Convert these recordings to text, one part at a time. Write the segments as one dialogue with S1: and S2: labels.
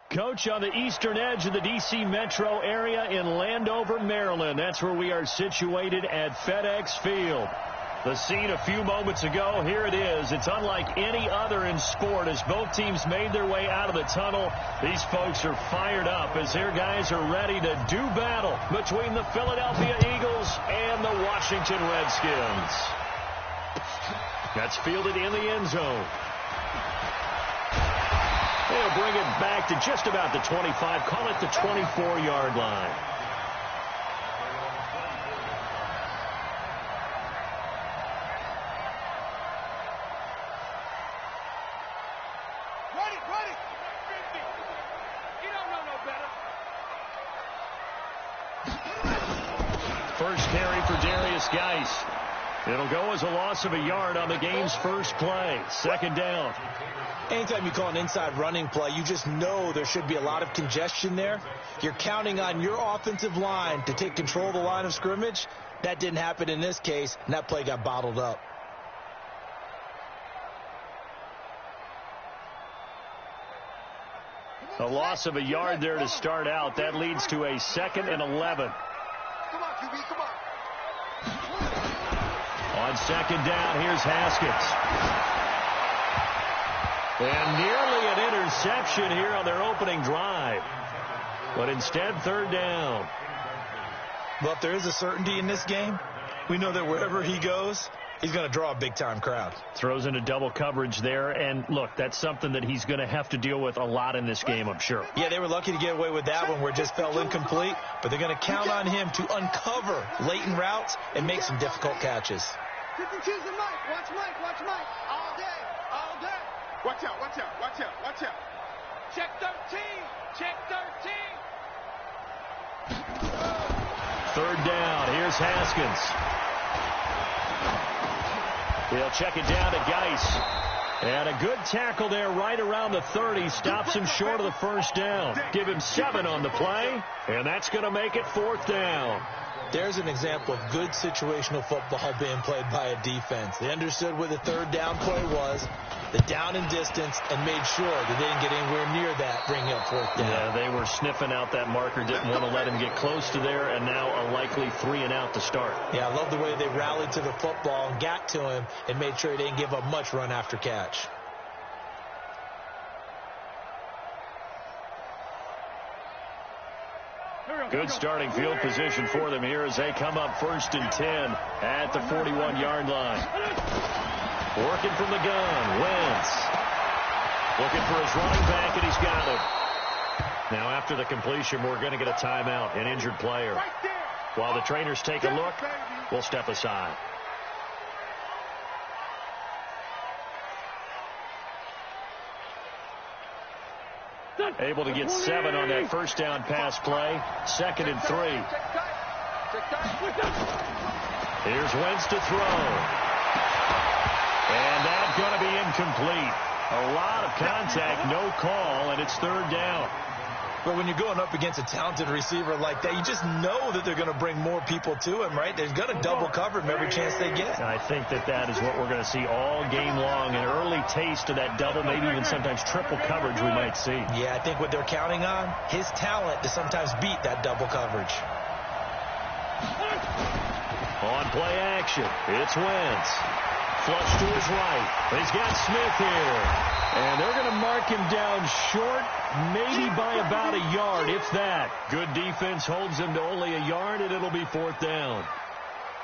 S1: Coach, on the eastern edge of the D.C. metro area in Landover, Maryland. That's where we are situated at FedEx Field. The scene a few moments ago, here it is. It's unlike any other in sport as both teams made their way out of the tunnel. These folks are fired up as their guys are ready to do battle between the Philadelphia Eagles and the Washington Redskins. That's fielded in the end zone. They'll bring it back to just about the 25, call it the 24-yard line.
S2: Ready. You don't know no better.
S1: First carry for Darius Geis. It'll go as a loss of a yard on the game's first play. Second down.
S3: Anytime you call an inside running play, you just know there should be a lot of congestion there. You're counting on your offensive line to take control of the line of scrimmage. That didn't happen in this case, and that play got bottled up.
S1: A loss of a yard there to start out. That leads to a 2nd and 11.
S2: Come on, QB, come on.
S1: On second down, here's Haskins. And nearly an interception here on their opening drive. But instead, third down.
S3: Well, if there is a certainty in this game, we know that wherever he goes, he's going to draw a big-time crowd.
S1: Throws into double coverage there. And, look, that's something that he's going to have to deal with a lot in this game, I'm sure.
S3: Yeah, they were lucky to get away with that one where it just fell incomplete. But they're going to count on him to uncover latent routes and make some difficult catches.
S2: Pick and choose the Mike. Watch Mike. All day. Watch out. Check 13.
S1: Third down. Here's Haskins. He'll check it down to Geis. And a good tackle there right around the 30. Stops him short of the first down. Give him 7 on the play. And that's going to make it 4th down.
S3: There's an example of good situational football being played by a defense. They understood where the third down play was, the down and distance, and made sure that they didn't get anywhere near that, bringing up 4th down.
S1: Yeah, they were sniffing out that marker, didn't want to let him get close to there, and now a likely 3 and out to start.
S3: Yeah, I love the way they rallied to the football and got to him and made sure they didn't give up much run after catch.
S1: Good starting field position for them here as they come up 1st and 10 at the 41-yard line. Working from the gun, Wentz. Looking for his running back, and he's got him. Now after the completion, we're going to get a timeout, an injured player. While the trainers take a look, we'll step aside. Able to get 7 on that first down pass play. 2nd and 3. Here's Wentz to throw. And that's going to be incomplete. A lot of contact, no call, and it's 3rd down.
S3: But when you're going up against a talented receiver like that, you just know that they're going to bring more people to him, right? They're going to double cover him every chance they get.
S1: I think that is what we're going to see all game long. An early taste of that double, maybe even sometimes triple coverage we might see.
S3: Yeah, I think what they're counting on, his talent to sometimes beat that double coverage.
S1: On play action, it's Wentz. Flush to his right. He's got Smith here. And they're going to mark him down short, maybe by about a yard, if that. Good defense holds him to only a yard, and it'll be 4th down.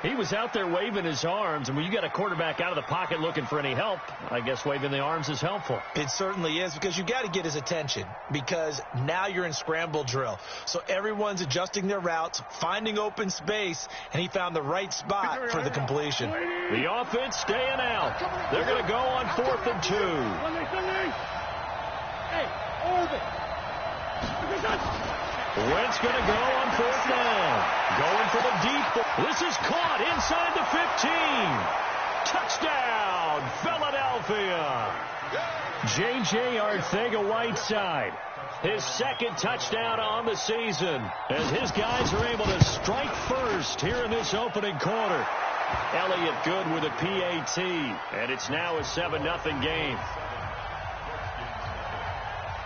S1: He was out there waving his arms, and when you got a quarterback out of the pocket looking for any help, I guess waving the arms is helpful.
S3: It certainly is, because you got to get his attention, because now you're in scramble drill. So everyone's adjusting their routes, finding open space, and he found the right spot for the completion.
S1: The offense staying out. They're going to go on 4th and 2. Wentz going to go on 4th down. Going for the deep. This is caught inside the 15. Touchdown, Philadelphia. J.J. Arcega-Whiteside. His 2nd touchdown on the season as his guys are able to strike first here in this opening quarter. Elliott good with a PAT, and it's now a 7-0 game.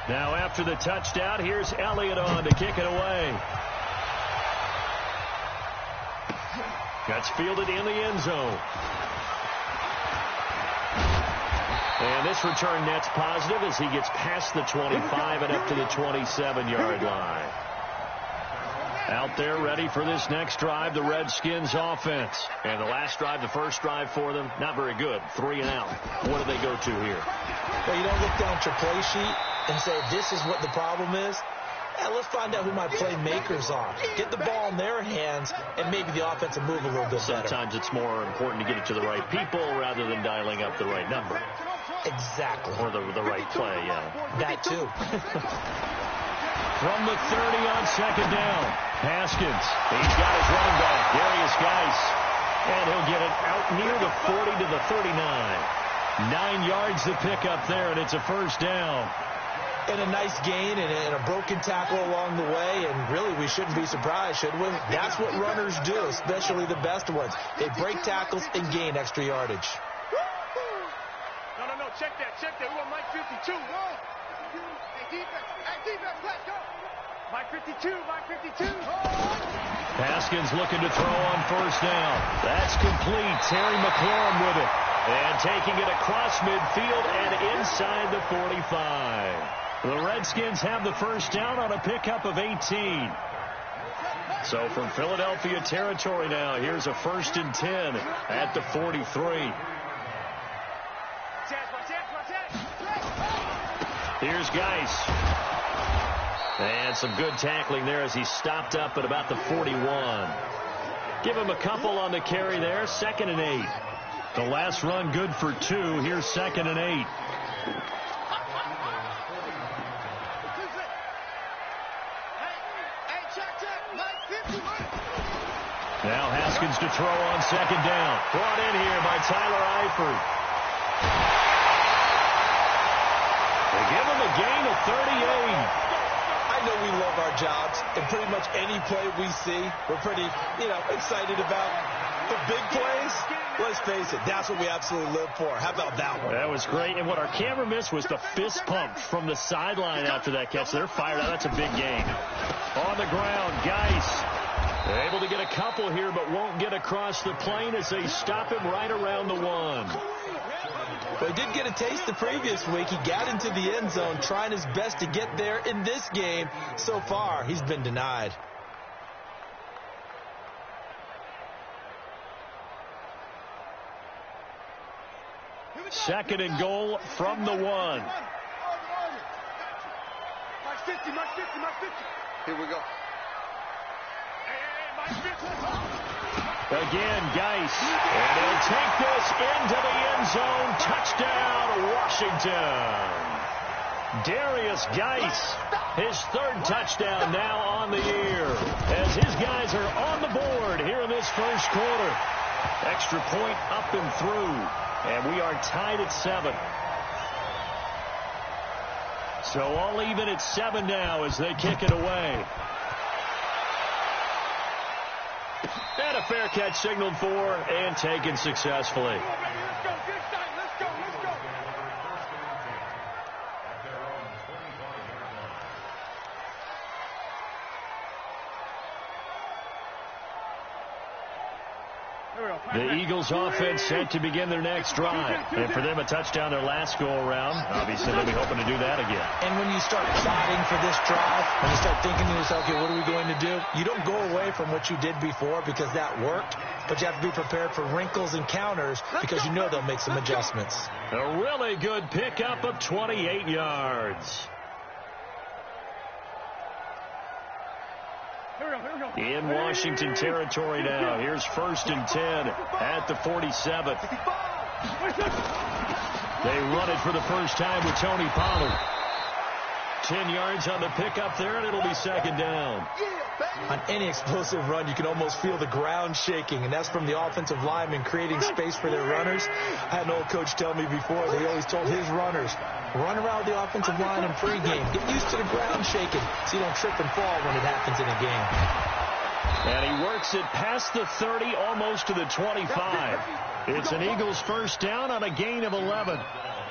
S1: Now after the touchdown, here's Elliott on to kick it away. That's fielded in the end zone. And this return net's positive as he gets past the 25 and up to the 27-yard line. Out there ready for this next drive, the Redskins offense. And the last drive, the first drive for them, not very good. 3 and out. What do they go to here?
S3: Well, you don't look down at your play sheet and say, this is what the problem is. Let's find out who my playmakers are. Get the ball in their hands, and maybe the offense will move a little bit better.
S1: Sometimes it's more important to get it to the right people rather than dialing up the right number.
S3: Exactly.
S1: Or the right play, yeah.
S3: That too.
S1: From the 30 on second down, Haskins. He's got his running back, Darius Geis. And he'll get it out near the 40 to the 39. 9 yards to pick up there, and it's a first down.
S3: And a nice gain and a broken tackle along the way, and really we shouldn't be surprised, should we? That's what runners do, especially the best ones. They break tackles and gain extra yardage.
S2: No, check that. We want Mike 52. Hey, defense, let's go. Mike 52.
S1: Haskins looking to throw on first down. That's complete. Terry McLaurin with it. And taking it across midfield and inside the 45. The Redskins have the first down on a pickup of 18. So from Philadelphia territory now, here's a 1st and 10 at the 43. Here's Geis. And some good tackling there as he stopped up at about the 41. Give him a couple on the carry there. 2nd and 8. The last run good for 2. Here's 2nd and 8. Now Haskins to throw on second down. Brought in here by Tyler Eifert. They give him a gain of 38.
S3: I know we love our jobs, and pretty much any play we see, we're pretty, excited about. The big plays, let's face it, that's what we absolutely live for. How about that one?
S1: That was great, and what our camera missed was the fist pump from the sideline after that catch. They're fired out. That's a big gain. On the ground, Geis able to get a couple here, but won't get across the plane as they stop him right around the 1.
S3: Well, he did get a taste the previous week. He got into the end zone trying his best to get there in this game. So far, he's been denied.
S1: Second and goal from the 1.
S2: Mike 50.
S4: Here we go.
S1: Again, Geis. And he'll take this into the end zone. Touchdown, Washington. Darius Geis, his 3rd touchdown now on the year. As his guys are on the board here in this first quarter. Extra point up and through. And we are tied at 7. So all even at 7 now as they kick it away. And a fair catch signaled for and taken successfully.
S2: Let's go.
S1: The Eagles offense set to begin their next drive. And for them, a touchdown their last go-around. Obviously, they'll be hoping to do that again.
S3: And when you start plotting for this drive, when you start thinking to yourself, okay, what are we going to do? You don't go away from what you did before because that worked, but you have to be prepared for wrinkles and counters because you know they'll make some adjustments.
S1: A really good pickup of 28 yards. In Washington territory now. Here's 1st and 10 at the 47. They run it for the first time with Tony Pollard. 10 yards on the pickup there, and it'll be 2nd down.
S3: On any explosive run, you can almost feel the ground shaking, and that's from the offensive linemen creating space for their runners. I had an old coach tell me before, they always told his runners, run around the offensive line in pregame. Get used to the ground shaking so you don't trip and fall when it happens in a game.
S1: And he works it past the 30, almost to the 25. It's an Eagles first down on a gain of 11.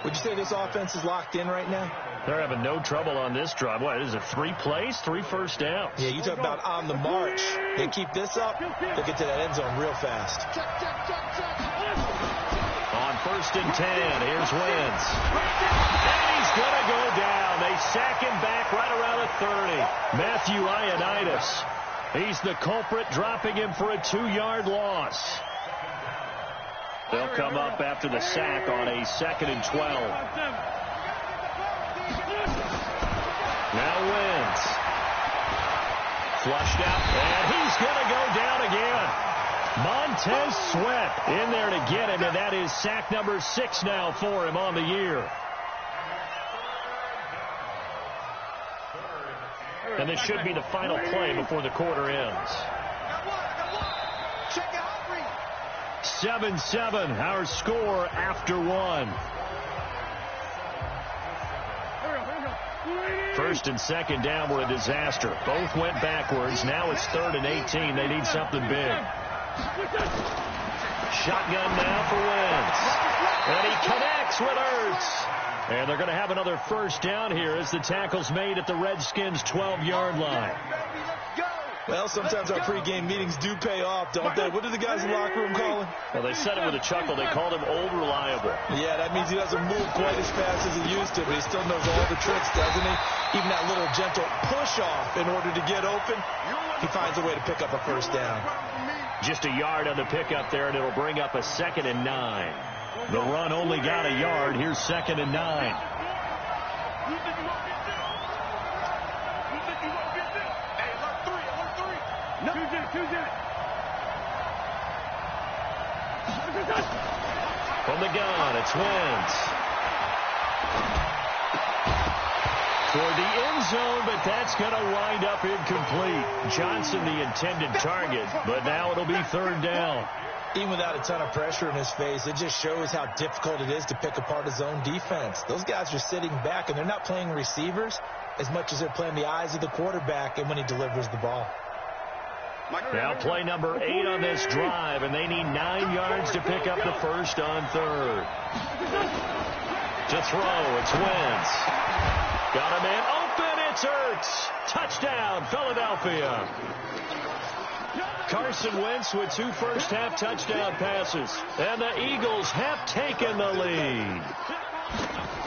S3: Would you say this offense is locked in right now?
S1: They're having no trouble on this drive. What is it, 3 plays, 3 first downs?
S3: Yeah, you talk about on the march. They keep this up, they'll get to that end zone real fast.
S1: On 1st and 10, here's Wentz. And he's going to go down. They sack him back right around the 30. Matthew Ioannidis. He's the culprit, dropping him for a 2-yard loss. They'll come up after the sack on a 2nd and 12. Now Wentz. Flushed out, and he's going to go down again. Montez Sweat in there to get him, and that is sack number 6 now for him on the year. And this should be the final play before the quarter ends. 7-7, our score after 1. 1st and 2nd down were a disaster. Both went backwards. Now it's 3rd and 18. They need something big. Shotgun now for Wentz. And he connects with Ertz. And they're going to have another first down here as the tackle's made at the Redskins' 12-yard line.
S3: Well, sometimes our pregame meetings do pay off, don't they? What do the guys in the locker room call him?
S1: Well, they said it with a chuckle. They called him Old Reliable.
S3: Yeah, that means he doesn't move quite as fast as he used to, but he still knows all the tricks, doesn't he? Even that little gentle push-off in order to get open, he finds a way to pick up a first down.
S1: Just a yard on the pickup there, and it'll bring up a 2nd and 9. The run only got a yard. Here's 2nd and 9. From the gun, it's Wentz. Toward the end zone, but that's going to wind up incomplete. Johnson, the intended target, but now it'll be 3rd down.
S3: Even without a ton of pressure in his face, it just shows how difficult it is to pick apart his own defense. Those guys are sitting back, and they're not playing receivers as much as they're playing the eyes of the quarterback and when he delivers the ball.
S1: Now play number 8 on this drive, and they need 9 yards to pick up the first on 3rd. To throw, it's Wentz. Got a man open, it's Ertz. Touchdown, Philadelphia. Carson Wentz with 2 first-half touchdown passes. And the Eagles have taken the lead.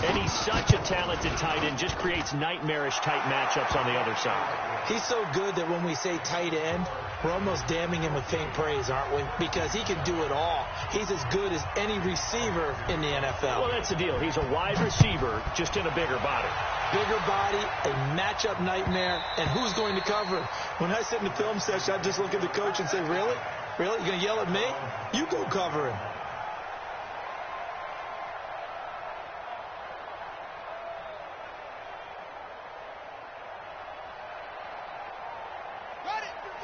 S1: And he's such a talented tight end, just creates nightmarish-type matchups on the other side.
S3: He's so good that when we say tight end, we're almost damning him with faint praise, aren't we? Because he can do it all. He's as good as any receiver in the NFL.
S1: Well, that's the deal. He's a wide receiver, just in a bigger body.
S3: Bigger body, a matchup nightmare, and who's going to cover him? When I sit in the film session, I just look at the coach and say, really? Really? You're going to yell at me? You go cover him.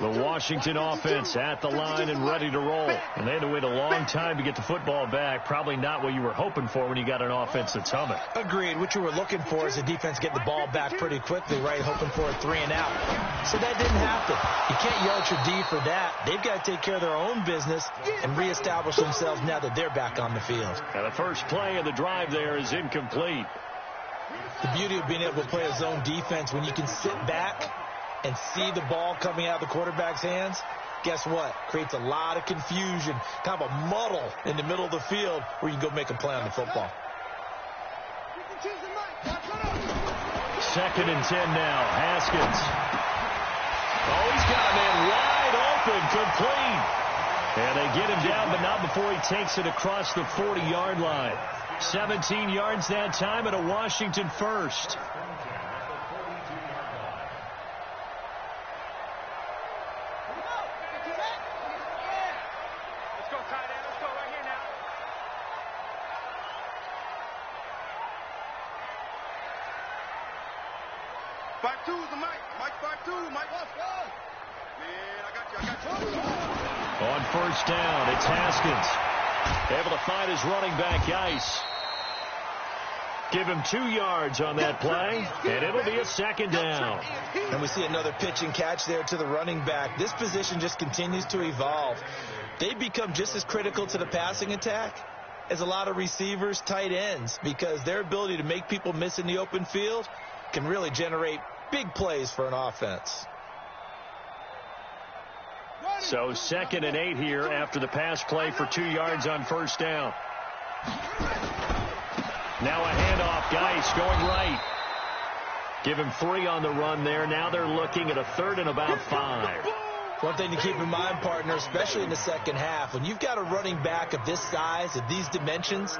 S1: The Washington offense at the line and ready to roll. And they had to wait a long time to get the football back. Probably not what you were hoping for when you got an offense that's humming.
S3: Agreed. What you were looking for is the defense getting the ball back pretty quickly, right? Hoping for a 3 and out. So that didn't happen. You can't yell at your D for that. They've got to take care of their own business and reestablish themselves now that they're back on the field.
S1: And the first play of the drive there is incomplete.
S3: The beauty of being able to play a zone defense when you can sit back and see the ball coming out of the quarterback's hands, guess what? Creates a lot of confusion, kind of a muddle in the middle of the field where you can go make a play on the football.
S1: 2nd and 10 now. Haskins. Oh, he's got a man wide open, complete. And they get him down, but not before he takes it across the 40-yard line. 17 yards that time and a Washington first. On first down, it's Haskins. Able to find his running back, Ice. Give him 2 yards on that play, and it'll be a 2nd down.
S3: And we see another pitch and catch there to the running back. This position just continues to evolve. They become just as critical to the passing attack is a lot of receivers, tight ends, because their ability to make people miss in the open field can really generate big plays for an offense.
S1: So 2nd and 8 here after the pass play for 2 yards on first down. Now a handoff. Geis going right. Give him 3 on the run there. Now they're looking at a 3rd and about 5.
S3: One thing to keep in mind, partner, especially in the second half, when you've got a running back of this size, of these dimensions,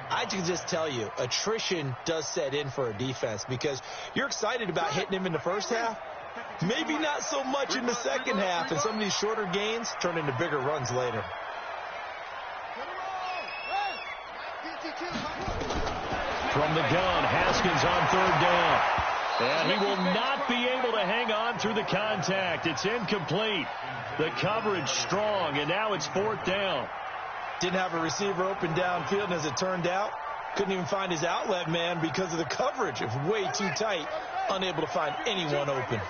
S3: I can just tell you, attrition does set in for a defense because you're excited about hitting him in the first half. Maybe not so much in the second half, and some of these shorter gains turn into bigger runs later.
S1: From the gun, Haskins on 3rd down. And he will not be able to hang on through the contact. It's incomplete. The coverage strong, and now it's 4th down.
S3: Didn't have a receiver open downfield, and as it turned out, couldn't even find his outlet man because of the coverage. It was way too tight, unable to find anyone open.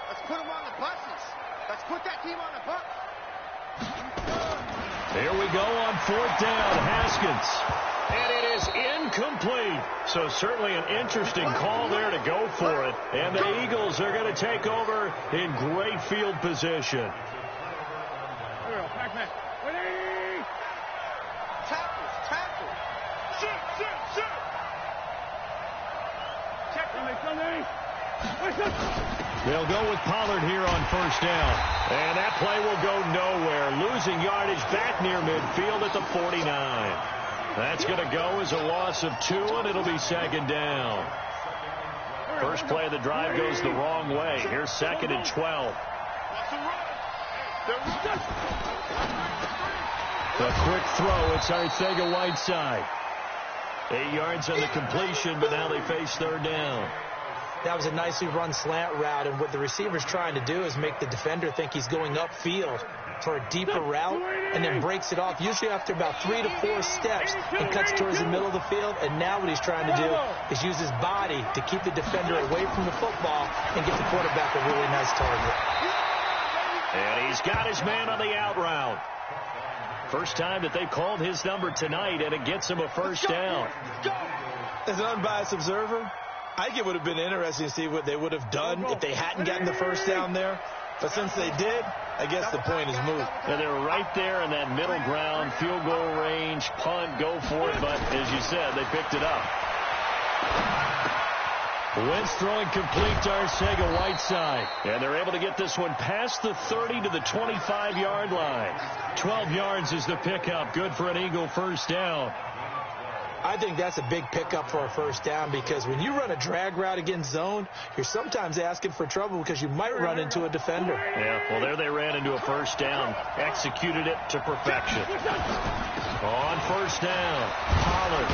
S2: Let's put them on the buses. Let's put that team on the bus.
S1: Here we go on 4th down. Haskins. And it is incomplete. So certainly an interesting call there to go for it. And the Eagles are going to take over in great field position.
S2: Tackle. Shoot.
S1: They'll go with Pollard here on first down. And that play will go nowhere. Losing yardage back near midfield at the 49. That's going to go as a loss of 2, and it'll be 2nd down. First play of the drive goes the wrong way. Here's 2nd and 12. The quick throw. It's Arcega-Whiteside. 8 yards on the completion, but now they face 3rd down.
S3: That was a nicely run slant route, and what the receiver's trying to do is make the defender think he's going upfield for a deeper route and then breaks it off, usually after about 3 to 4 steps, and cuts towards the middle of the field. And now what he's trying to do is use his body to keep the defender away from the football and get the quarterback a really nice target.
S1: And he's got his man on the out route. First time that they've called his number tonight, and it gets him a first down.
S3: As an unbiased observer, I think it would have been interesting to see what they would have done if they hadn't gotten the first down there. But since they did, I guess the point is moot.
S1: And they're right there in that middle ground, field goal range, punt, go for it. But as you said, they picked it up. Wentz throwing complete to Arcega-Whiteside. And they're able to get this one past the 30 to the 25-yard line. 12 yards is the pickup. Good for an Eagle first down.
S3: I think that's a big pickup for a first down because when you run a drag route against zone, you're sometimes asking for trouble because you might run into a defender.
S1: Yeah, well, there they ran into a first down. Executed it to perfection. On first down, Pollard.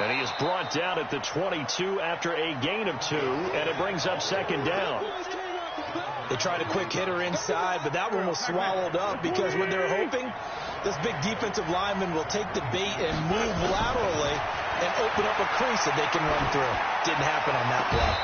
S1: And he is brought down at the 22 after a gain of 2, and it brings up 2nd down.
S3: They tried a quick hitter inside, but that one was swallowed up because when they're hoping this big defensive lineman will take the bait and move laterally and open up a crease that they can run through. Didn't happen on that play.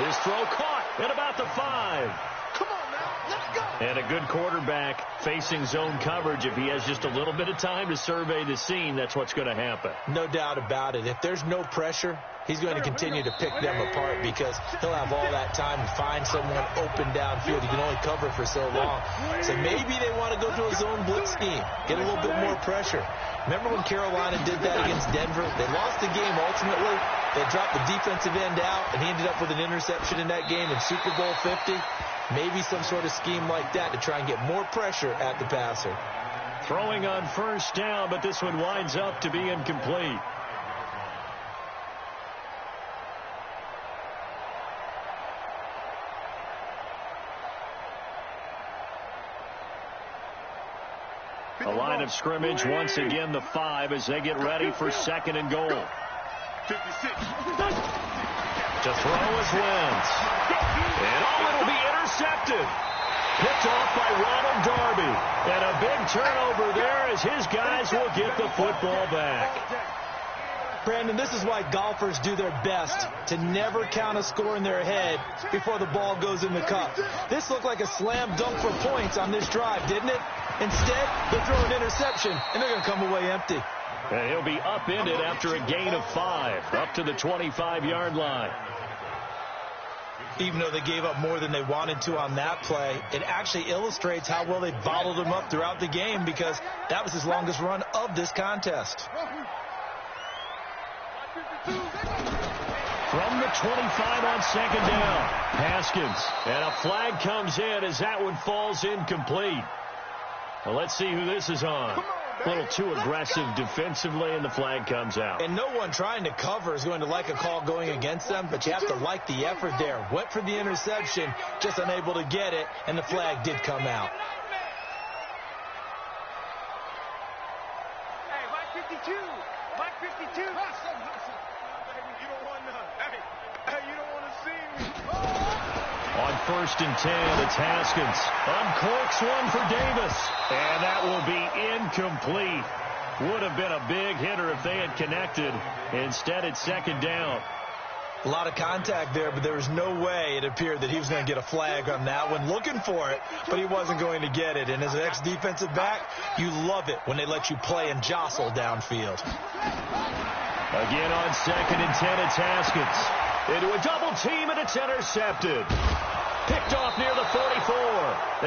S1: His throw caught at about the 5.
S2: Come on now, let's go.
S1: And a good quarterback facing zone coverage. If he has just a little bit of time to survey the scene, that's what's going to happen.
S3: No doubt about it. If there's no pressure, he's going to continue to pick them apart because he'll have all that time to find someone open downfield. He can only cover for so long. So maybe they want to go to a zone blitz scheme, get a little bit more pressure. Remember when Carolina did that against Denver? They lost the game ultimately. They dropped the defensive end out, and he ended up with an interception in that game in Super Bowl 50. Maybe some sort of scheme like that to try and get more pressure at the passer.
S1: Throwing on first down, but this one winds up to be incomplete. A line of scrimmage, once again the 5 as they get ready for 2nd and goal.
S2: 56.
S1: To throw is Wentz. And it'll be intercepted. Picked off by Ronald Darby. And a big turnover there as his guys will get the football back.
S3: Brandon, this is why golfers do their best to never count a score in their head before the ball goes in the cup. This looked like a slam dunk for points on this drive, didn't it? Instead, they throw an interception, and they're going to come away empty.
S1: And he'll be upended after a gain of 5, up to the 25-yard line.
S3: Even though they gave up more than they wanted to on that play, it actually illustrates how well they bottled him up throughout the game, because that was his longest run of this contest.
S1: From the 25 on second down, Haskins. And a flag comes in as that one falls incomplete. Well, let's see who this is on. A little too aggressive defensively, and the flag comes out.
S3: And no one trying to cover is going to like a call going against them, but you have to like the effort there. Went for the interception, just unable to get it, and the flag did come out.
S2: Hey, Mike 52. Mike 52. You don't want none. Hey, you don't want to see me.
S1: On 1st and 10, it's Haskins. Uncorks one for Davis. And that will be incomplete. Would have been a big hitter if they had connected. Instead, it's second down.
S3: A lot of contact there, but there was no way it appeared that he was going to get a flag on that one. Looking for it, but he wasn't going to get it. And as an ex-defensive back, you love it when they let you play and jostle downfield.
S1: Again on 2nd and 10, it's Haskins. Into a double team, and it's intercepted. Picked off near the 44.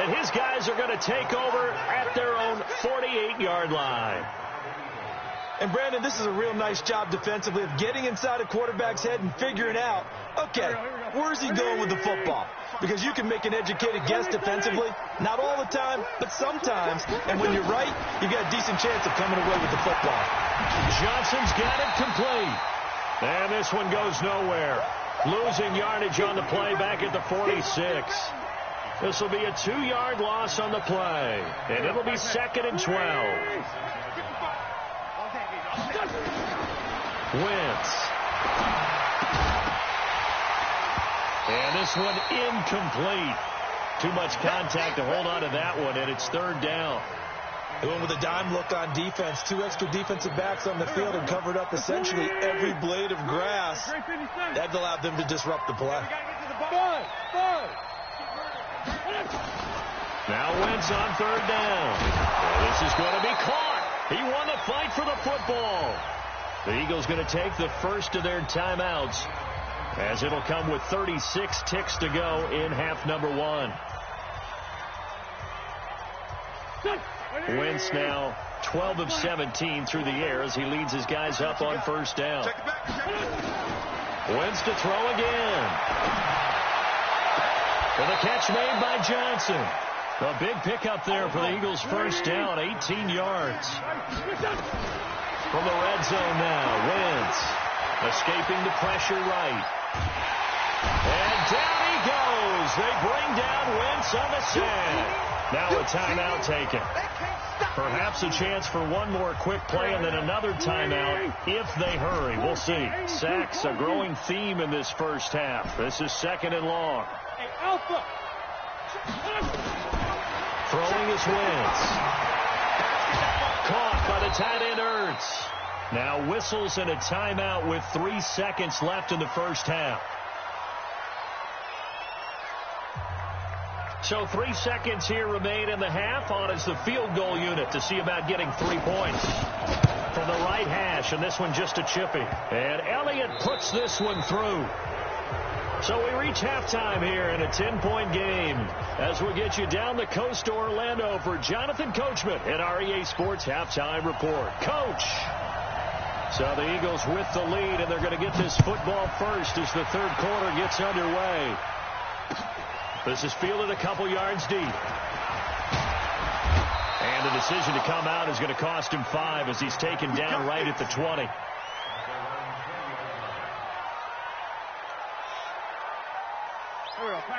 S1: And his guys are going to take over at their own 48-yard line.
S3: And, Brandon, this is a real nice job defensively of getting inside a quarterback's head and figuring out, okay, where's he going with the football? Because you can make an educated guess defensively. Not all the time, but sometimes. And when you're right, you've got a decent chance of coming away with the football.
S1: Johnson's got it complete. And this one goes nowhere. Losing yardage on the play back at the 46. This will be a 2-yard loss on the play. And it'll be 2nd and 12. Wentz. And this one incomplete. Too much contact to hold on to that one, and it's 3rd down.
S3: They went with a dime look on defense. 2 extra defensive backs on the field and covered up essentially every blade of grass. That allowed them to disrupt the play.
S1: Now Wentz on 3rd down. This is going to be caught. He won the fight for the football. The Eagles going to take the first of their timeouts, as it'll come with 36 ticks to go in half number 1. Wentz now 12 of 17 through the air as he leads his guys up on 1st down. Wentz to throw again. And the catch made by Johnson. A big pickup there for the Eagles' 1st down, 18 yards. From the red zone now, Wentz escaping the pressure right. And down he goes. They bring down Wentz on the sack. Now a timeout taken. Perhaps a chance for one more quick play and then another timeout if they hurry. We'll see. Sacks a growing theme in this first half. This is 2nd and long. Throwing is Wentz. Caught by the tight end Ertz. Now whistles and a timeout with 3 seconds left in the first half. So 3 seconds here remain in the half. On is the field goal unit to see about getting 3 points. From the right hash, and this one just a chippy. And Elliott puts this one through. So we reach halftime here in a 10-point game as we get you down the coast to Orlando for Jonathan Coachman at our EA Sports Halftime Report. Coach! So the Eagles with the lead, and they're going to get this football first as the 3rd quarter gets underway. This is fielded a couple yards deep. And the decision to come out is going to cost him 5 as he's taken down right at the 20.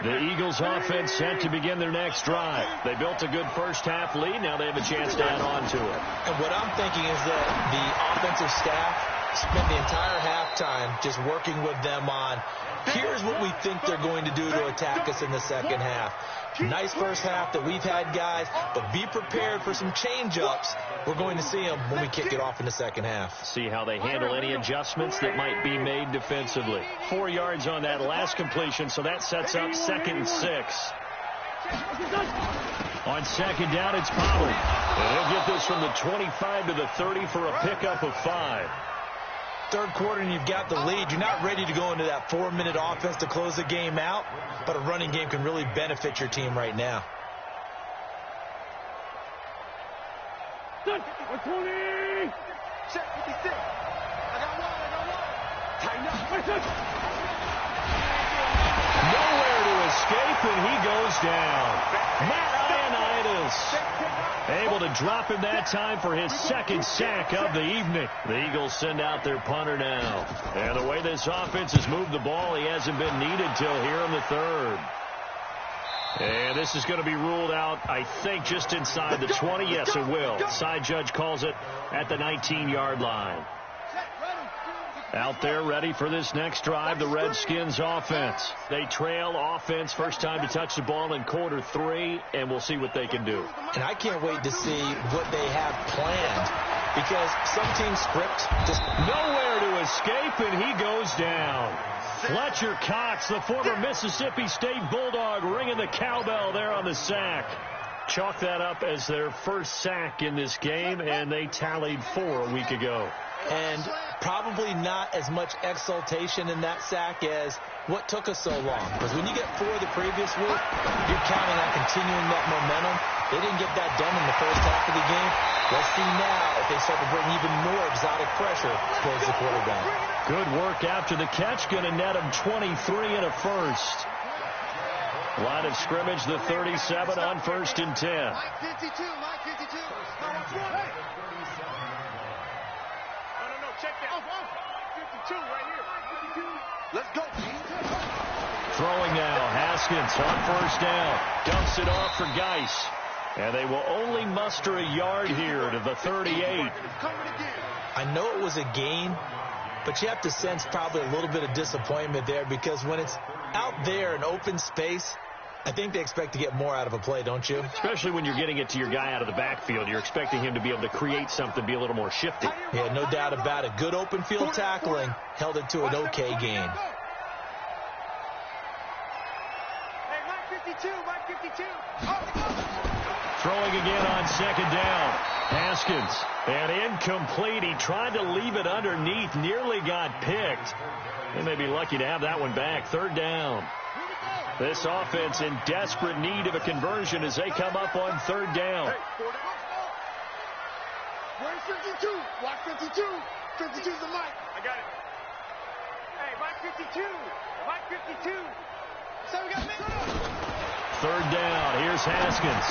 S1: The Eagles offense set to begin their next drive. They built a good first half lead. Now they have a chance to add on to it.
S3: And what I'm thinking is that the offensive staff spent the entire halftime just working with them on, here's what we think they're going to do to attack us in the second half. Nice first half that we've had, guys, but be prepared for some change-ups. We're going to see them when we kick it off in the second half.
S1: See how they handle any adjustments that might be made defensively. 4 yards on that last completion, so that sets up 2nd and 6. On 2nd down, it's Pollard. And he'll get this from the 25 to the 30 for a pickup of 5.
S3: Third quarter and you've got the lead. You're not ready to go into that 4-minute offense to close the game out, but a running game can really benefit your team right now.
S2: Set 20. Set 56. I got one. Tighten up.
S1: Nowhere to escape, and he goes down. Matt Ioannidis able to drop him that time for his 2nd sack of the evening. The Eagles send out their punter now. And the way this offense has moved the ball, he hasn't been needed till here in the 3rd. And this is going to be ruled out, I think, just inside the 20. Yes, it will. Side judge calls it at the 19-yard line. Out there ready for this next drive, the Redskins offense. They trail offense, first time to touch the ball in quarter 3, and we'll see what they can do.
S3: And I can't wait to see what they have planned, because some teams script just
S1: nowhere to escape, and he goes down. Fletcher Cox, the former Mississippi State Bulldog, ringing the cowbell there on the sack. Chalk that up as their first sack in this game, and they tallied 4 a week ago.
S3: And probably not as much exultation in that sack as what took us so long. Because when you get 4 the previous week, you're counting on continuing that momentum. They didn't get that done in the first half of the game. Let's see now if they start to bring even more exotic pressure towards the quarterback.
S1: Good work after the catch. Going to net him 23 and a first. Line of scrimmage, the 37 on 1st and 10.
S2: Mike 52. Mike 52. No, check that. 52 right here. 52. Let's go.
S1: Throwing now, Haskins on 1st down. Dumps it off for Geis. And they will only muster a yard here to the 38.
S3: I know it was a gain, but you have to sense probably a little bit of disappointment there, because when it's out there in open space, I think they expect to get more out of a play, don't you?
S1: Especially when you're getting it to your guy out of the backfield. You're expecting him to be able to create something, be a little more shifty.
S3: Yeah, no doubt about it. Good open field tackling held it to an okay gain.
S2: Hey, Mike 52, Mike 52.
S1: Throwing again on 2nd down. Haskins. And incomplete. He tried to leave it underneath. Nearly got picked. They may be lucky to have that one back. 3rd down. This offense in desperate need of a conversion as they come up on 3rd down.
S2: Where's 52? Watch 52. 52's the mic. I got it. Hey, Mike 52. Mike 52. So we got me.
S1: 3rd down. Here's Haskins.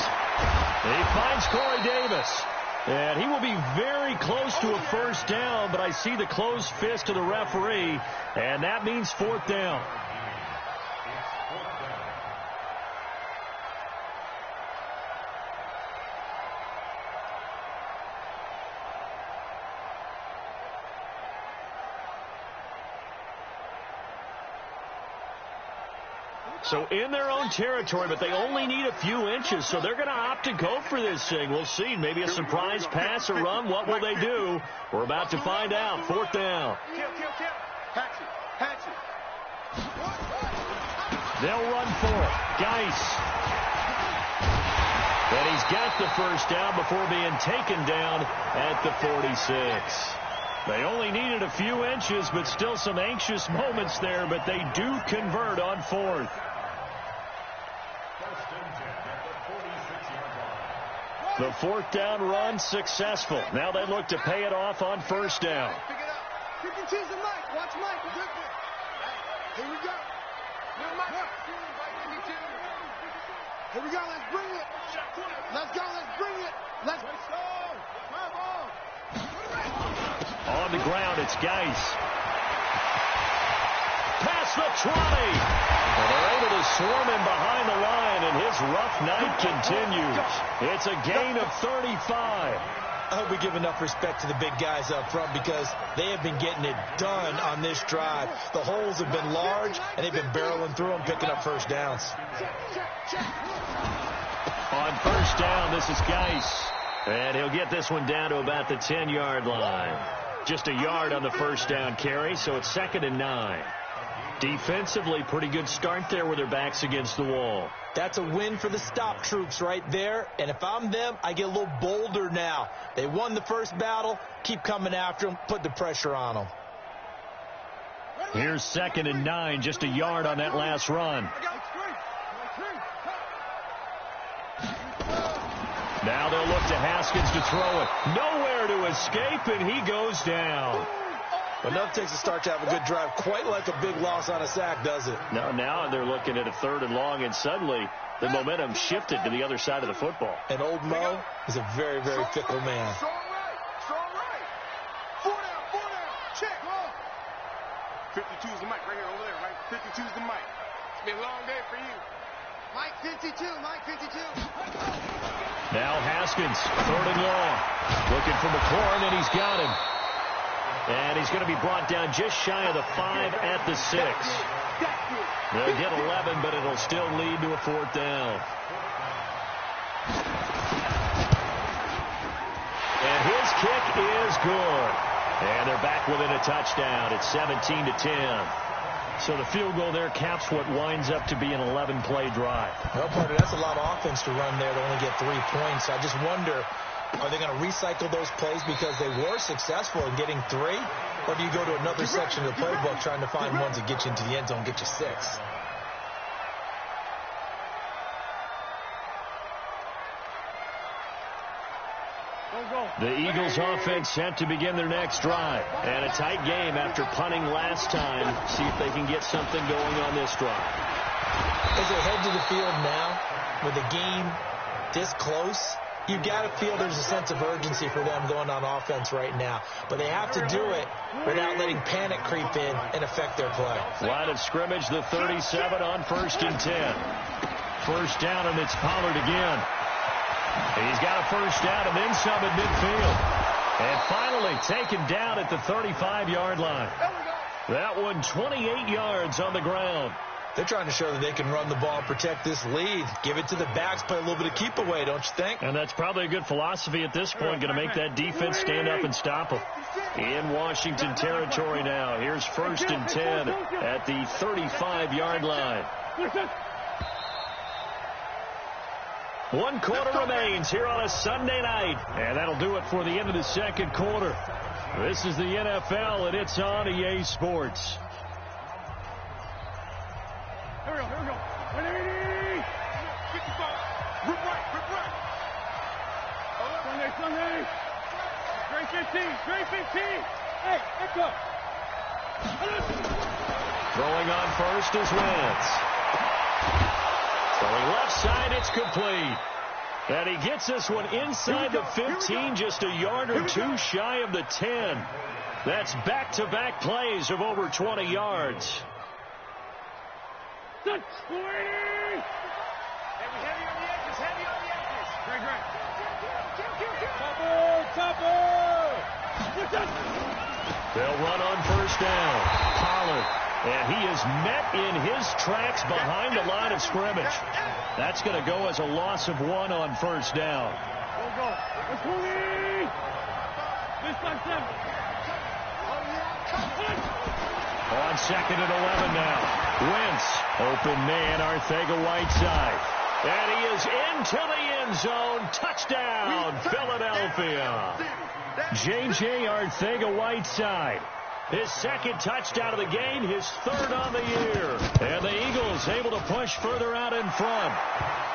S1: He finds Corey Davis. And he will be very close to a 1st down, but I see the closed fist of the referee, and that means 4th down. So in their own territory, but they only need a few inches, so they're going to opt to go for this thing. We'll see. Maybe a surprise pass or run. What will they do? We're about to find out. 4th down. They'll run for it. Geis. And he's got the 1st down before being taken down at the 46. They only needed a few inches, but still some anxious moments there, but they do convert on 4th. The 4th down run successful. Now they look to pay it off on 1st down.
S2: Pick it up. 52's the mic. Watch Mike. Here we go. Here we go. Let's bring it. Let's go. Let's bring it. Let's go.
S1: On the ground, it's Geis. Past the 20. And they're able to swarm him behind the line, and his rough night continues. It's a gain of 35.
S3: I hope we give enough respect to the big guys up front because they have been getting it done on this drive. The holes have been large, and they've been barreling through them, picking up first downs.
S1: On first down, this is Geis. And he'll get this one down to about the 10-yard line. Just a yard on the first down carry, so it's 2nd and 9. Defensively, pretty good start there with their backs against the wall.
S3: That's a win for the stop troops right there. And if I'm them, I get a little bolder now. They won the first battle. Keep coming after them. Put the pressure on them.
S1: Here's 2nd and 9, just a yard on that last run. Now they'll look to Haskins to throw it. Nowhere to escape, and he goes down.
S3: Enough takes a start to have a good drive. Quite like a big loss on a sack, does it?
S1: No, now they're looking at a 3rd and long, and suddenly the momentum shifted to the other side of the football.
S3: And old Mo is a very, very fickle man.
S2: Strong right. 4 down. Check. 52 is the mic right here over there, right? 52 is the mic. It's been a long day for you. Mike 52.
S1: Now Haskins, 3rd and long. Looking for McLaurin, and he's got him. And he's going to be brought down just shy of the 5 at the 6. They'll get 11, but it'll still lead to a 4th down. And his kick is good. And they're back within a touchdown. It's 17-10. So the field goal there caps what winds up to be an 11-play drive.
S3: Well, partner, that's a lot of offense to run there to only get 3 points. I just wonder, are they going to recycle those plays because they were successful in getting 3? Or do you go to another section of the playbook trying to find ones that get you into the end zone and get you 6?
S1: The Eagles offense set to begin their next drive. And a tight game after punting last time. See if they can get something going on this drive.
S3: As they head to the field now, with the game this close, you've got to feel there's a sense of urgency for them going on offense right now. But they have to do it without letting panic creep in and affect their play.
S1: Line of scrimmage, the 37 on 1st and 10. First down, and it's Pollard again. He's got a first down and then some at midfield. And finally taken down at the 35-yard line. That one 28 yards on the ground.
S3: They're trying to show that they can run the ball and protect this lead. Give it to the backs, play a little bit of keep away, don't you think?
S1: And that's probably a good philosophy at this point. Going to make that defense stand up and stop them. In Washington territory now. Here's 1st and 10 at the 35-yard line. 1 quarter remains here on a Sunday night. And that'll do it for the end of the 2nd quarter. This is the NFL, and it's on EA Sports.
S2: Here we go. 180. 55. Rip right. Sunday. Straight 15. Hey, let's go.
S1: Throwing on first is Wentz. Throwing left side, it's complete. And he gets this one inside the 15, just a yard or 2 shy of the 10. That's back-to-back plays of over 20 yards.
S2: Heavy on the edges. Great.
S1: They'll run on first down. Pollard. And he is met in his tracks behind the line of scrimmage. That's going to go as a loss of 1 on first down. On 2nd and 11 now. Wentz. Open man, Arcega-Whiteside. And he is into the end zone. Touchdown, Philadelphia. J.J. Arcega-Whiteside. His 2nd touchdown of the game, his 3rd on the year. And the Eagles able to push further out in front.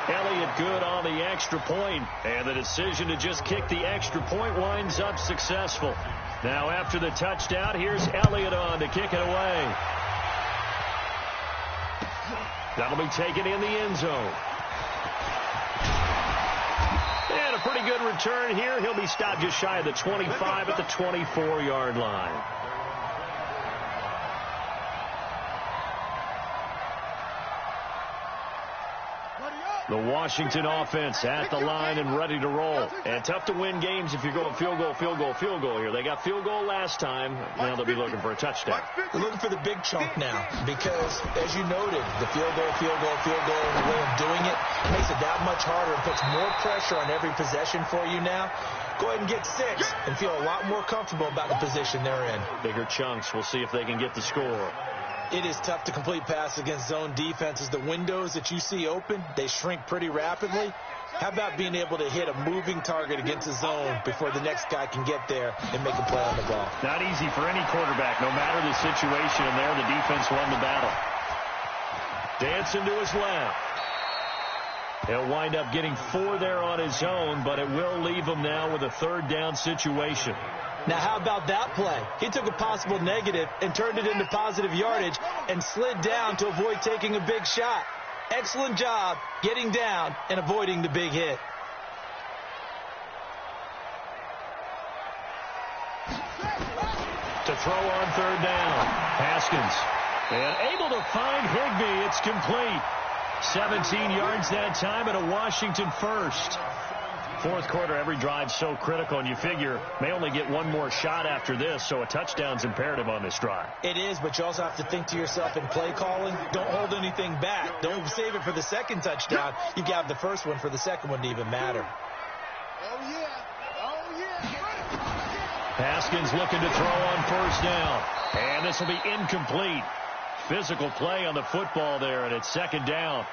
S1: Elliott good on the extra point. And the decision to just kick the extra point winds up successful. Now after the touchdown, here's Elliott on to kick it away. That'll be taken in the end zone. And a pretty good return here. He'll be stopped just shy of the 25 at the 24-yard line. The Washington offense at the line and ready to roll. And tough to win games if you're going field goal, field goal, field goal here. They got field goal last time. Now they'll be looking for a touchdown.
S3: They're looking for the big chunk now because, as you noted, the field goal, field goal, field goal, and the way of doing it makes it that much harder and puts more pressure on every possession for you now. Go ahead and get 6 and feel a lot more comfortable about the position they're in.
S1: Bigger chunks. We'll see if they can get the score.
S3: It is tough to complete passes against zone defenses. The windows that you see open, they shrink pretty rapidly. How about being able to hit a moving target against a zone before the next guy can get there and make a play on the ball?
S1: Not easy for any quarterback, no matter the situation. And there, the defense won the battle. Dancing to his left. He'll wind up getting 4 there on his own, but it will leave him now with a 3rd down situation.
S3: Now, how about that play? He took a possible negative and turned it into positive yardage and slid down to avoid taking a big shot. Excellent job getting down and avoiding the big hit.
S1: To throw on 3rd down. Haskins. And able to find Higbee. It's complete. 17 yards that time and a Washington first. 4th quarter, every drive so critical, and you figure may only get one more shot after this, so a touchdown's imperative on this drive.
S3: It is, but you also have to think to yourself in play calling, don't hold anything back. Don't save it for the 2nd touchdown. You got to have the first one for the 2nd one to even matter.
S2: Oh, yeah. Oh, yeah.
S1: Haskins looking to throw on 1st down, and this will be incomplete. Physical play on the football there, and it's 2nd down.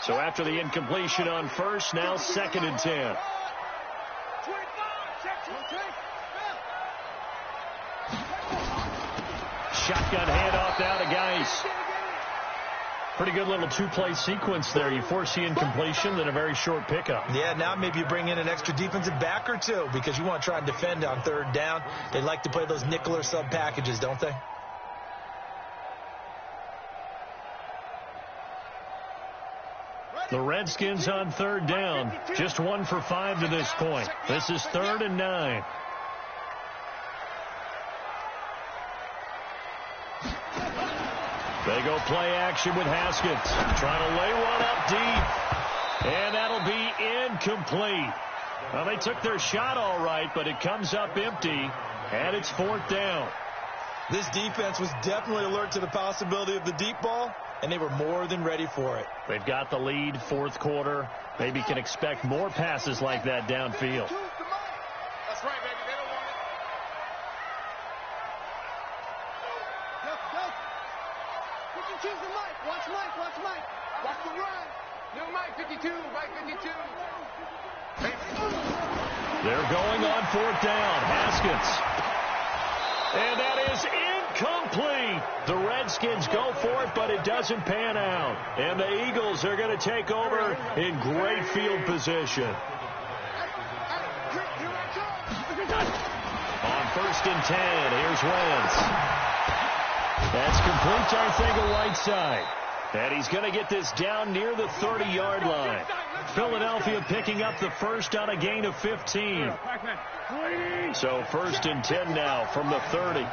S1: So after the incompletion on 1st, now 2nd and 10. Shotgun handoff now to Geis. Pretty good little 2-play sequence there. You force the incompletion, then a very short pickup.
S3: Yeah, now maybe you bring in an extra defensive back or 2 because you want to try and defend on 3rd down. They like to play those nickel or sub packages, don't they?
S1: The Redskins on 3rd down. Just 1 for 5 to this point. This is 3rd and 9. They go play action with Haskins. Trying to lay one up deep. And that'll be incomplete. Well, they took their shot all right, but it comes up empty. And it's 4th down.
S3: This defense was definitely alert to the possibility of the deep ball, and they were more than ready for it.
S1: They've got the lead, 4th quarter. Maybe can expect more passes like that downfield.
S2: That's right, baby. They don't want it. Go. You can choose the Mike. Watch Mike. Watch Mike. Watch the run. New Mike 52. Mike 52.
S1: They're going on 4th down. Haskins. And that is incomplete. The Redskins go for it, but it doesn't pan out. And the Eagles are going to take over in great field position. On 1st and 10, here's Wentz. That's complete to Arthega Whiteside. And he's going to get this down near the 30-yard line. Philadelphia picking up the first on a gain of 15. So 1st and 10 now from the 30.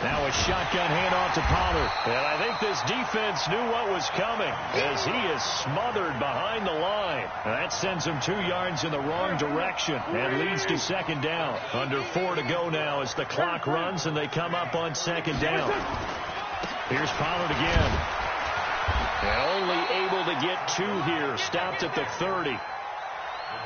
S1: Now a shotgun handoff to Pollard. And I think this defense knew what was coming as he is smothered behind the line. And that sends him 2 yards in the wrong direction and leads to 2nd down. Under 4 to go now as the clock runs and they come up on 2nd down. Here's Pollard again. And only able to get 2 here. Stopped at the 30.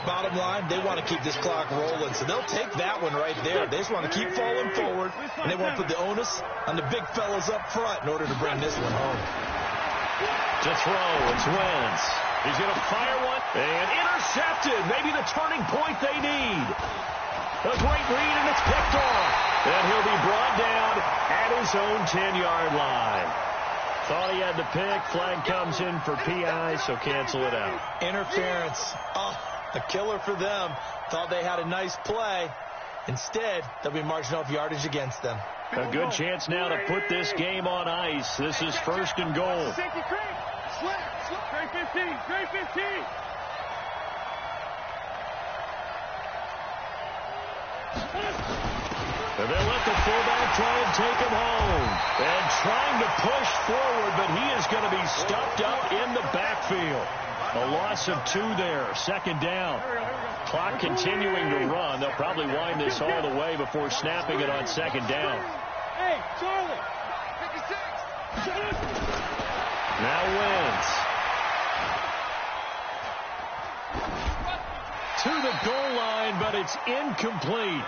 S3: Bottom line, they want to keep this clock rolling, so they'll take that one right there. They just want to keep falling forward, and they want to put the onus on the big fellas up front in order to bring this one home.
S1: To throw, it's Wentz. He's going to fire one, and intercepted. Maybe the turning point they need. A great read, and it's picked off. And he'll be brought down at his own 10-yard line. Thought he had the pick. Flag comes in for PI, so cancel it out.
S3: Interference. Oh, a killer for them. Thought they had a nice play. Instead, they'll be marching off yardage against them.
S1: A good chance now to put this game on ice. This is 1st and goal.
S2: Trey 15. Trey 15.
S1: And they'll let the fullback try and take him home. And trying to push forward, but he is going to be stuffed up in the backfield. A loss of 2 there. 2nd down. Clock continuing to run. They'll probably wind this all the way before snapping it on 2nd down.
S2: Hey, Charlie. 56.
S1: Now wins. To the goal line, but it's incomplete.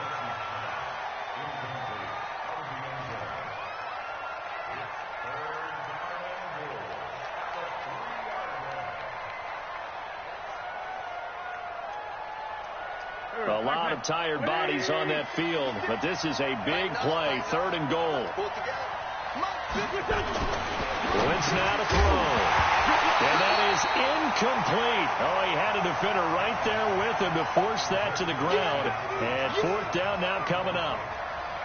S1: A lot of tired bodies on that field, but this is a big play. 3rd and goal. Wentz now to throw. And that is incomplete. Oh, he had a defender right there with him to force that to the ground. And 4th down now coming up.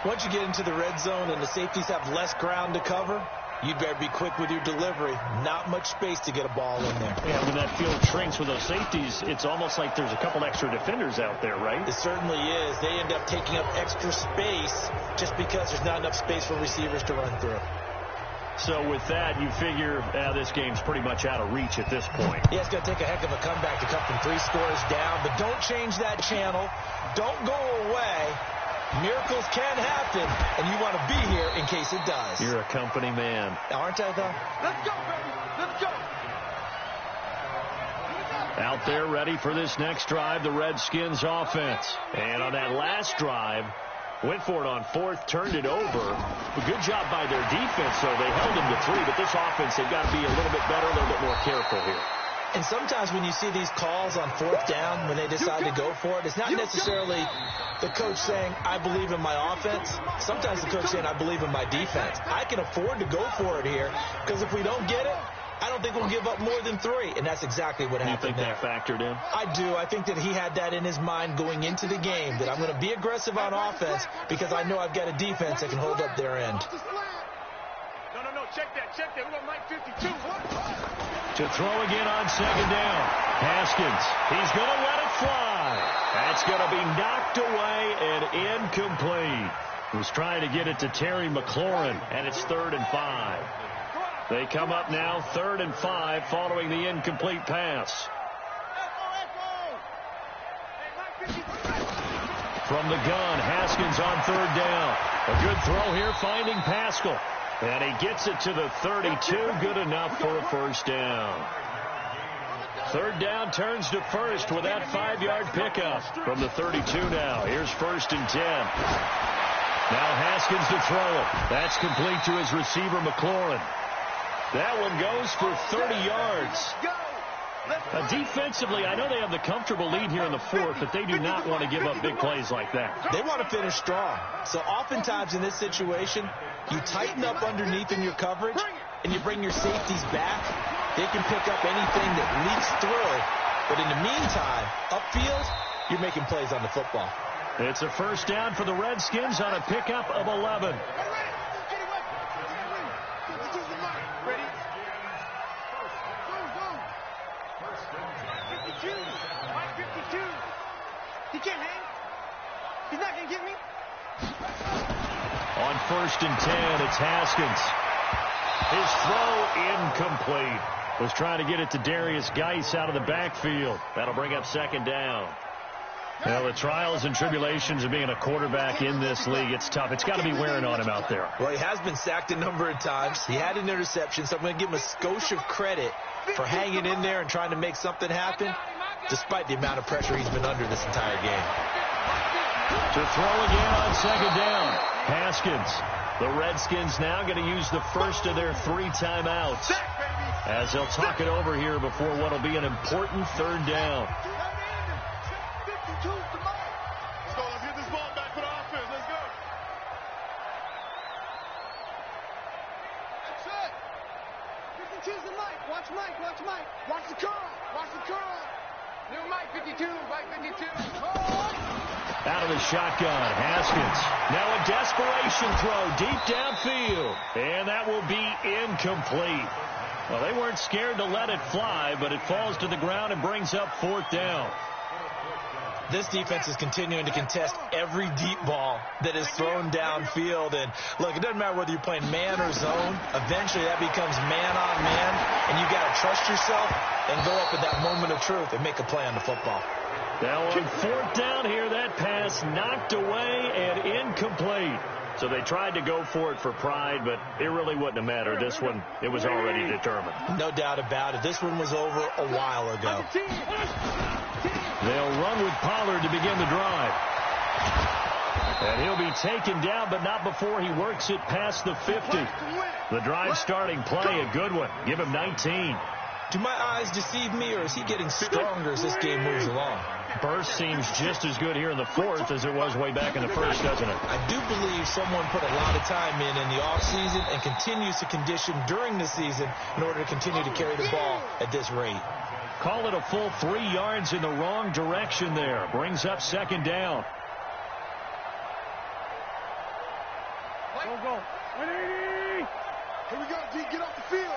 S3: Once you get into the red zone and the safeties have less ground to cover, you better be quick with your delivery. Not much space to get a ball in there.
S1: Yeah, when that field shrinks with those safeties, it's almost like there's a couple extra defenders out there, right?
S3: It certainly is. They end up taking up extra space just because there's not enough space for receivers to run through.
S1: So with that, you figure this game's pretty much out of reach at this point.
S3: Yeah, it's going to take a heck of a comeback to come from 3 scores down, but don't change that channel. Don't go away. Miracles can happen, and you want to be here in case it does.
S1: You're a company man.
S3: Aren't I, though?
S2: Let's go, baby. Let's go.
S1: Out there ready for this next drive, the Redskins offense. And on that last drive, went for it on 4th, turned it over. A good job by their defense, though. They held them to 3, but this offense, they've got to be a little bit better, a little bit more careful here.
S3: And sometimes when you see these calls on 4th down, when they decide to go for it, it's not necessarily the coach saying, I believe in my offense. Sometimes the coach saying, I believe in my defense. I can afford to go for it here because if we don't get it, I don't think we'll give up more than 3. And that's exactly what happened there.
S1: You think that factored in?
S3: I do. I think that he had that in his mind going into the game, that I'm going to be aggressive on offense because I know I've got a defense that can hold up their end.
S2: No, check that. We got Mike 52.
S1: To throw again on 2nd down. Haskins, he's going to let it fly. That's going to be knocked away and incomplete. Was trying to get it to Terry McLaurin, and it's 3rd and 5. They come up now 3rd and 5 following the incomplete pass. From the gun, Haskins on 3rd down. A good throw here, finding Pascal. And he gets it to the 32. Good enough for a 1st down. 3rd down turns to 1st with that 5-yard pickup from the 32 now. Here's 1st and 10. Now Haskins to throw it. That's complete to his receiver, McLaurin. That one goes for 30 yards. Defensively, I know they have the comfortable lead here in the 4th, but they do not want to give up big plays like that.
S3: They want to finish strong. So oftentimes in this situation, you tighten up underneath in your coverage, and you bring your safeties back. They can pick up anything that leaks through. But in the meantime, upfield, you're making plays on the football.
S1: It's a 1st down for the Redskins on a pickup of 11.
S2: He can't hang. He's not going to get me.
S1: On 1st and 10, it's Haskins. His throw incomplete. Was trying to get it to Darius Geis out of the backfield. That'll bring up 2nd down. Well, the trials and tribulations of being a quarterback in this league, it's tough. It's got to be wearing on him out there.
S3: Well, he has been sacked a number of times. He had an interception, so I'm going to give him a skosh of credit for hanging in there and trying to make something happen, despite the amount of pressure he's been under this entire game.
S1: To throw again on 2nd down. Haskins. The Redskins now going to use the first of their 3 timeouts as they'll talk it over here before what will be an important 3rd down.
S2: Let's get this ball back for the offense. Let's go. That's it. 52's the Mike. Watch Mike. Watch the curl. New Mike 52. Mike 52.
S1: Out of the shotgun, Haskins. Now a desperation throw deep downfield. And that will be incomplete. Well, they weren't scared to let it fly, but it falls to the ground and brings up 4th down.
S3: This defense is continuing to contest every deep ball that is thrown downfield. And, look, it doesn't matter whether you're playing man or zone. Eventually, that becomes man on man, and you got to trust yourself and go up at that moment of truth and make a play on the football.
S1: Now on fourth down here, that pass knocked away and incomplete. So they tried to go for it for pride, but it really wouldn't have mattered. This one, it was already determined.
S3: No doubt about it. This one was over a while ago.
S1: They'll run with Pollard to begin the drive. And he'll be taken down, but not before he works it past the 50. The drive starting play, a good one. Give him 19.
S3: Do my eyes deceive me, or is he getting stronger as this game moves along?
S1: Burst seems just as good here in the fourth as it was way back in the first, doesn't it?
S3: I do believe someone put a lot of time in the offseason and continues to condition during the season in order to continue to carry the ball at this rate.
S1: Call it a full 3 yards in the wrong direction there. Brings up second down.
S2: Go. 180. Here we go, D. Get off the field.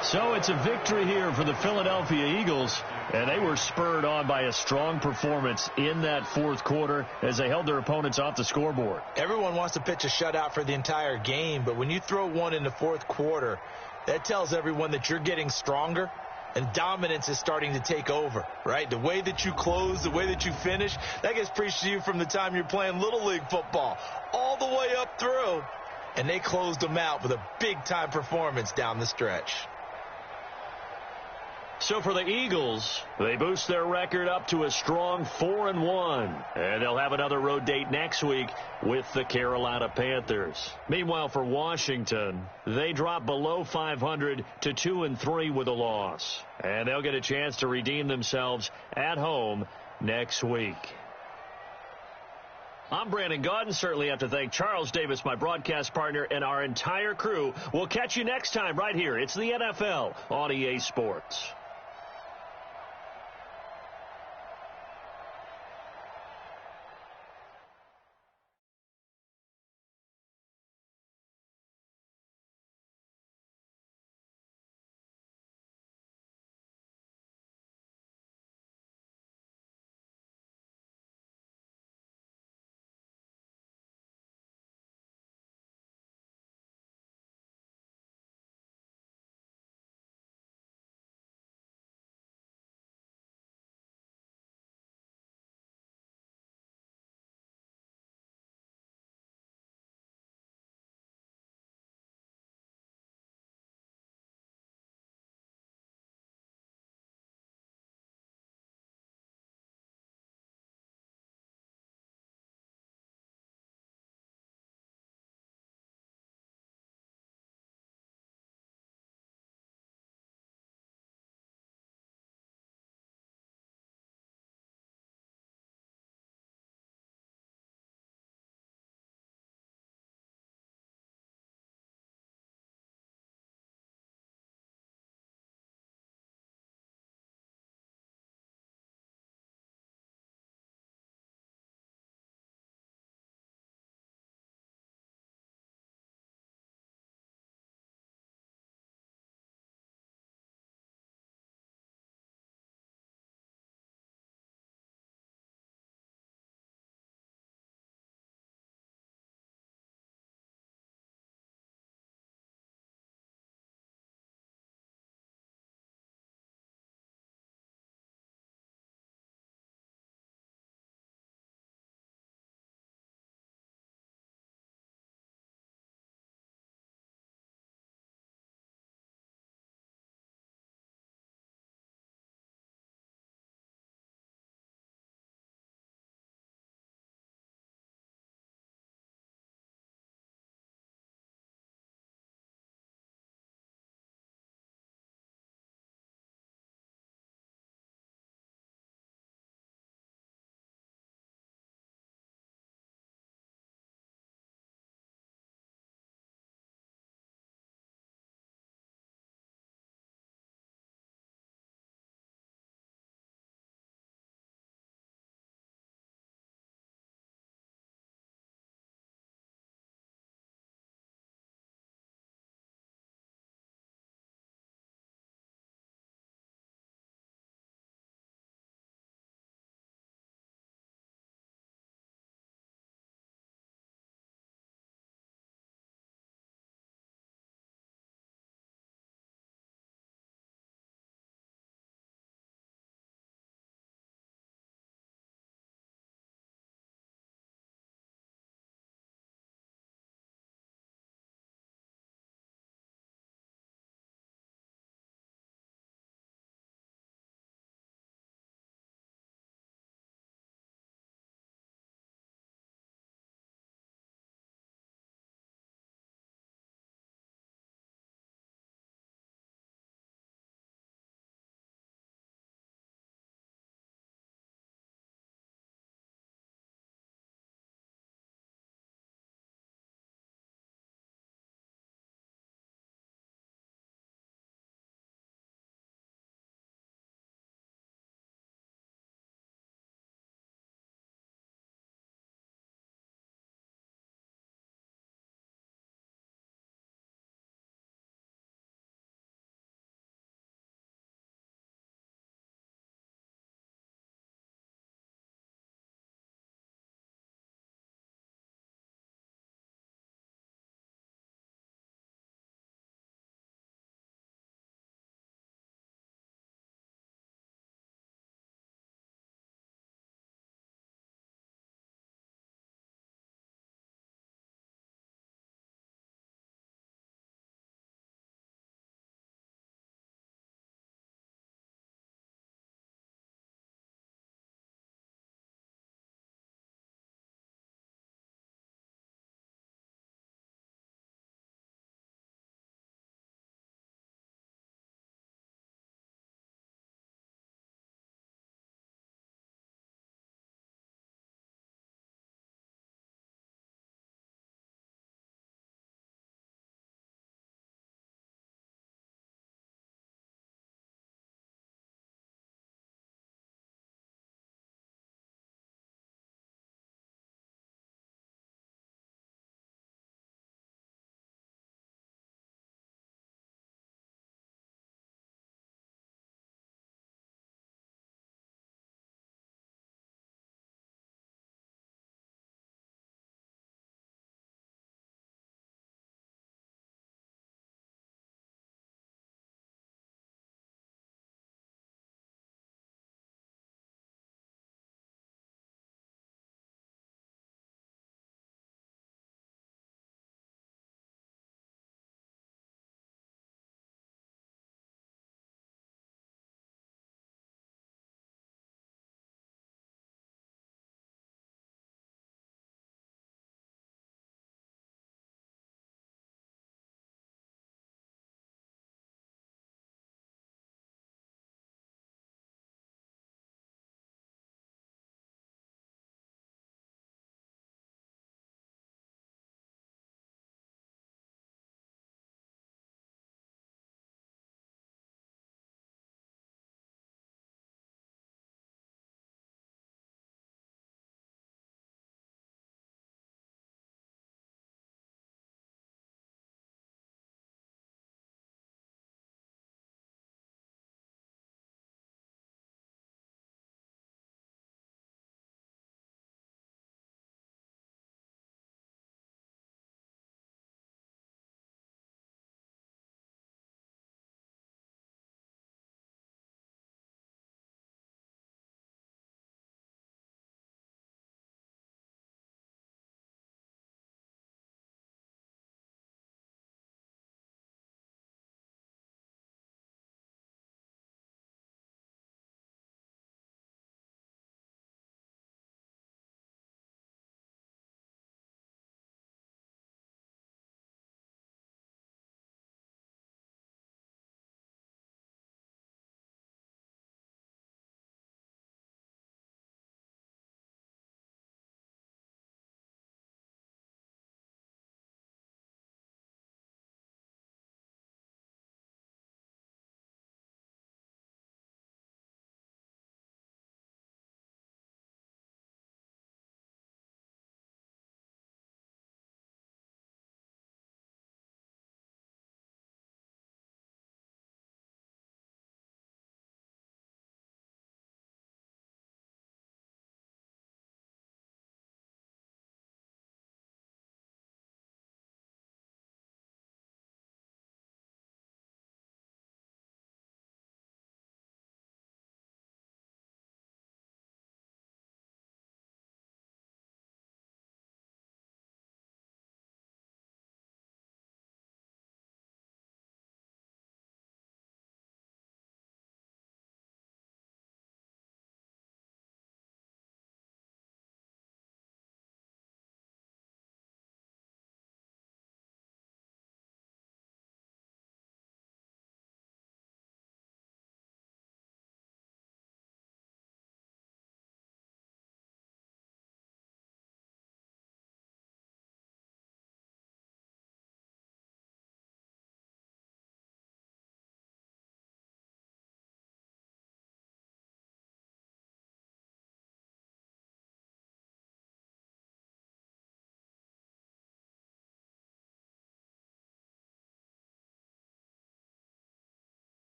S1: So it's a victory here for the Philadelphia Eagles, and they were spurred on by a strong performance in that fourth quarter as they held their opponents off the scoreboard.
S3: Everyone wants to pitch a shutout for the entire game, but when you throw one in the fourth quarter, that tells everyone that you're getting stronger and dominance is starting to take over, right? The way that you close, the way that you finish, that gets preached to you from the time you're playing Little League football all the way up through, and they closed them out with a big-time performance down the stretch.
S1: So for the Eagles, they boost their record up to a strong 4-1. And they'll have another road date next week with the Carolina Panthers. Meanwhile, for Washington, they drop below 500 to 2-3 with a loss. And they'll get a chance to redeem themselves at home next week. I'm Brandon Gaudin. Certainly have to thank Charles Davis, my broadcast partner, and our entire crew. We'll catch you next time right here. It's the NFL on EA Sports.